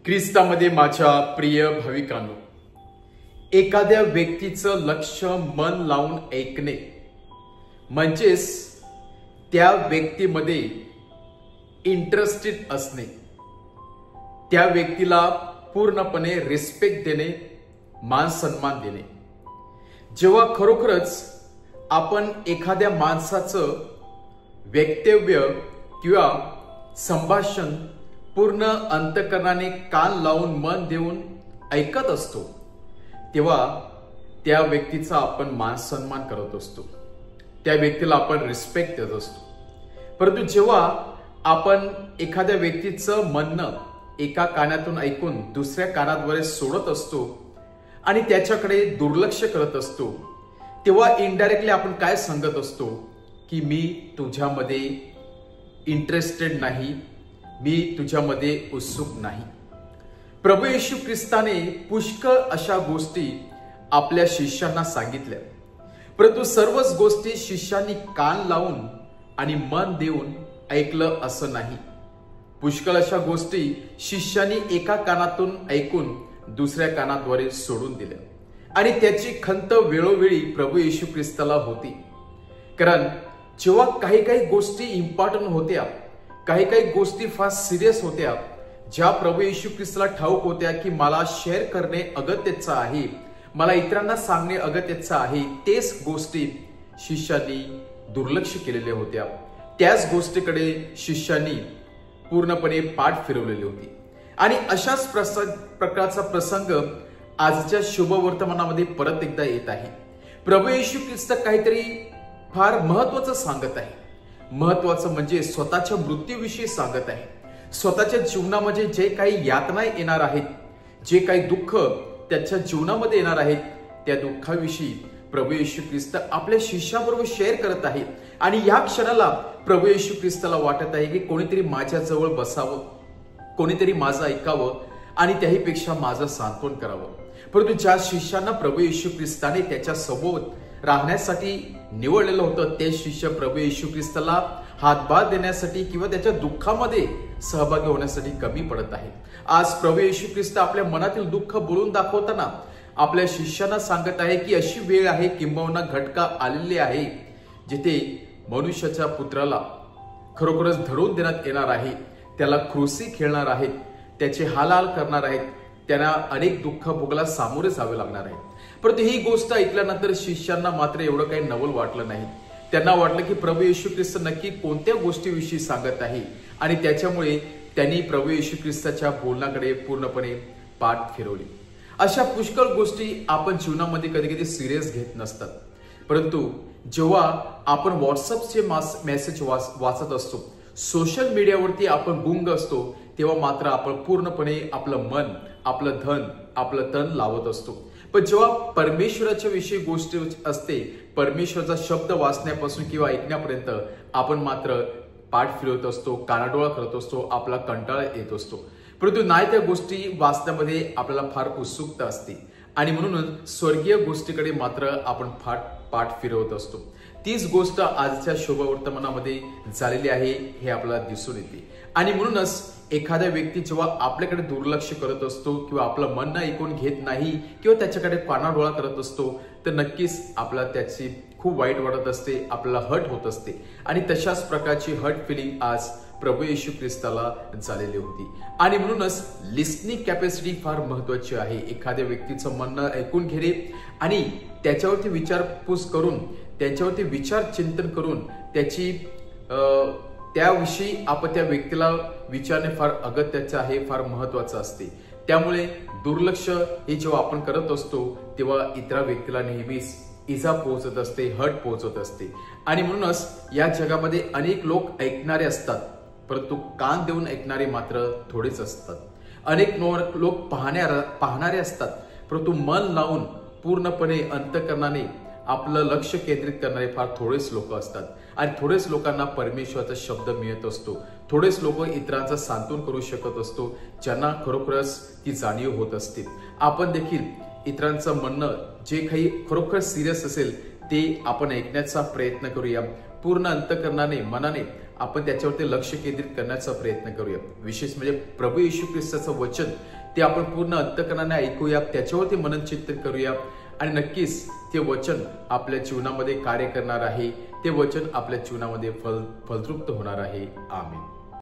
ख्रिस्तामध्ये माझ्या प्रिय भाविकांनो, एखाद्या व्यक्तीचं लक्ष मन लावून ऐकणे म्हणजेच त्या व्यक्तीमध्ये इंटरेस्टेड असणे, त्या व्यक्तीला पूर्णपणे रिस्पेक्ट देणे, मान सन्मान देणे। जेव्हा खरोखरच आपण एखाद्या माणसाचं वक्तव्य किंवा संभाषण पूर्ण अंतःकरणाने कान लावून मन देऊन ऐकत असतो, तेव्हा त्या व्यक्तीचा आपण मान सन्मान करत असतो, त्या व्यक्तीला आपण रिस्पेक्ट देत असतो। परंतु जेव्हा आपण एखाद्या व्यक्तीचं म्हणणं एका कानातून ऐकून दुसऱ्या कानाद्वारे सोडत असतो आणि त्याच्याकडे दुर्लक्ष करत असतो, तेव्हा इनडायरेक्टली आपण काय सांगत असतो की मी तुझ्यामध्ये इंटरेस्टेड नाही, मी तुझ्यामध्ये उत्सुक नाही। प्रभू येशू ख्रिस्ताने पुष्कळ अशा गोष्टी आपल्या शिष्यांना सांगितल्या, परंतु सर्वच गोष्टी शिष्यांनी कान लावून आणि मन देऊन ऐकलं असं नाही। पुष्कळ अशा गोष्टी शिष्यांनी एका कानातून ऐकून दुसऱ्या कानाद्वारे सोडून दिल्या आणि त्याची खंत वेळोवेळी प्रभू येशू ख्रिस्ताला होती। कारण जेव्हा काही काही गोष्टी इम्पॉर्टंट होत्या, काही काही गोष्टी फार सिरियस होत्या, ज्या प्रभू येशू ख्रिस्ताला ठाऊक होत्या की मला शेअर करणे अगत्याचं आहे, मला इतरांना सांगणे अगत्याचं आहे, तेच गोष्टी शिष्यांनी दुर्लक्ष केलेल्या होत्या। त्याच गोष्टीकडे शिष्यांनी पूर्णपणे पाठ फिरवलेली होती। आणि अशाच प्रकारचा प्रसंग आजच्या शुभवर्तमानामध्ये परत एकदा येत आहे। प्रभू येशू ख्रिस्त काहीतरी फार महत्वाचं सांगत आहे। महत्वाचं म्हणजे स्वतःच्या मृत्यूविषयी सांगत आहे। स्वतःच्या जीवनामध्ये जे काही यातना येणार आहेत, जे काही दुःख त्याच्या जीवनामध्ये येणार आहेत, त्या दुःखाविषयी प्रभू येशू ख्रिस्त आपल्या शिष्याबरोबर शेअर करत आहे। आणि या क्षणाला प्रभू येशू ख्रिस्ताला वाटत आहे की कोणीतरी माझ्या जवळ बसावं, कोणीतरी माझं ऐकावं आणि त्याहीपेक्षा माझं सांत्वन करावं। परंतु ज्या शिष्यांना प्रभू येशू ख्रिस्ताने त्याच्या सोबत राहण्यासाठी निवडलेलं होतं, ते शिष्य प्रभू येशू ख्रिस्ताला हातभार देण्यासाठी किंवा त्याच्या दुःखामध्ये सहभागी होण्यासाठी कमी पडत आहेत। आज प्रभू येशू ख्रिस्त आपल्या मनातील दुःख बोलून दाखवताना आपल्या शिष्यांना सांगत आहे की अशी वेळ आहे, किंबहुना घटका आलेली आहे, जिथे मनुष्याच्या पुत्राला खरोखरच धरून देण्यात येणार आहे, त्याला क्रूसी खेळणार आहेत, त्याचे हाल करणार आहेत, त्यांना अनेक दुःख भोगाला सामोरे जावे लागणार आहे। परंतु ही गोष्ट ऐकल्यानंतर शिष्यांना मात्र एवढं काही नवल वाटलं नाही। त्यांना वाटलं की प्रभू येशू ख्रिस्त नक्की कोणत्या गोष्टीविषयी सांगत आहे, आणि त्याच्यामुळे त्यांनी प्रभू येशू ख्रिस्ताच्या बोलण्याकडे पूर्णपणे पाठ फिरवली। अशा पुष्कळ गोष्टी आपण जीवनामध्ये कधी कधी सिरियस घेत नसतात, परंतु जेव्हा आपण व्हॉट्सअपचे मेसेज वाचत असतो, सोशल मीडियावरती आपण गुंग असतो, तेव्हा मात्र आपण पूर्णपणे आपलं मन, आपलं धन, आपलं तन लावत असतो। पण जेव्हा परमेश्वराच्या विषयी गोष्ट असते, परमेश्वराचा शब्द वाचण्यापासून किंवा ऐकण्यापर्यंत आपण मात्र पाठ फिरवत असतो, कानाडोळा करत असतो, आपला कंटाळा येत असतो। परंतु नाही त्या गोष्टी वाचण्यामध्ये आपल्याला फार उत्सुकता असते आणि म्हणूनच स्वर्गीय गोष्टीकडे मात्र आपण पाठ फिरवत असतो। तीच गोष्ट आजच्या शुभवर्तमानामध्ये झालेली आहे हे आपल्याला दिसून येते। आणि म्हणूनच एखाद्या व्यक्ती जेव्हा आपल्याकडे दुर्लक्ष करत असतो किंवा आपलं म्हणणं ऐकून घेत नाही किंवा त्याच्याकडे कानाडोळा करत असतो, तर नक्कीच आपल्याला त्याची खूप वाईट वाटत असते, आपल्याला हर्ट होत असते। आणि तशाच प्रकारची हर्ट फिलिंग आज प्रभू येशू ख्रिस्ताला झालेली होती। आणि म्हणूनच लिसनिंग कॅपॅसिटी फार महत्वाची आहे। एखाद्या व्यक्तीचं म्हणणं ऐकून घेणे आणि त्याच्यावरती विचारपूस करून, त्याच्यावरती विचार चिंतन करून त्याविषयी आपण त्या व्यक्तीला विचारणे फार अगत्याचे आहे, फार महत्वाचं असते। त्यामुळे दुर्लक्ष हे जेव्हा आपण करत असतो, तेव्हा इतर व्यक्तीला नेहमीच इजा पोहोचत असते, हर्ट पोहोचत असते। आणि म्हणूनच या जगामध्ये अनेक लोक ऐकणारे असतात, परंतु कान देऊन ऐकणारे मात्र थोडेच असतात। अनेक लोक पाहणारे असतात, परंतु मन लावून पूर्णपणे अंतःकरणाने आपलं लक्ष केंद्रित करणारे फार थोडेच लोक असतात। आणि थोडेच लोकांना परमेश्वराचा शब्द मिळत असतो, थोडेच लोक इतरांचं सांत्वन करू शकत असतो, ज्यांना खरोखरच ती जाणीव होत असते। आपण देखील इतरांचं म्हणणं जे काही खरोखर सिरियस असेल ते आपण ऐकण्याचा प्रयत्न करूया। पूर्ण अंतःकरणाने, मनाने आपण त्याच्यावरती लक्ष केंद्रित करण्याचा प्रयत्न करूया. विशेष म्हणजे प्रभू येशू ख्रिस्ताचं वचन ते आपण पूर्ण अंतःकरणाने ऐकूया, त्याच्यावरती मननचिंतन करूया आणि नक्कीच ते वचन आपल्या जीवनामध्ये कार्य करणार आहे. ते वचन आपल्या जीवनामध्ये फलद्रुप्त होणार आहे. आमेन.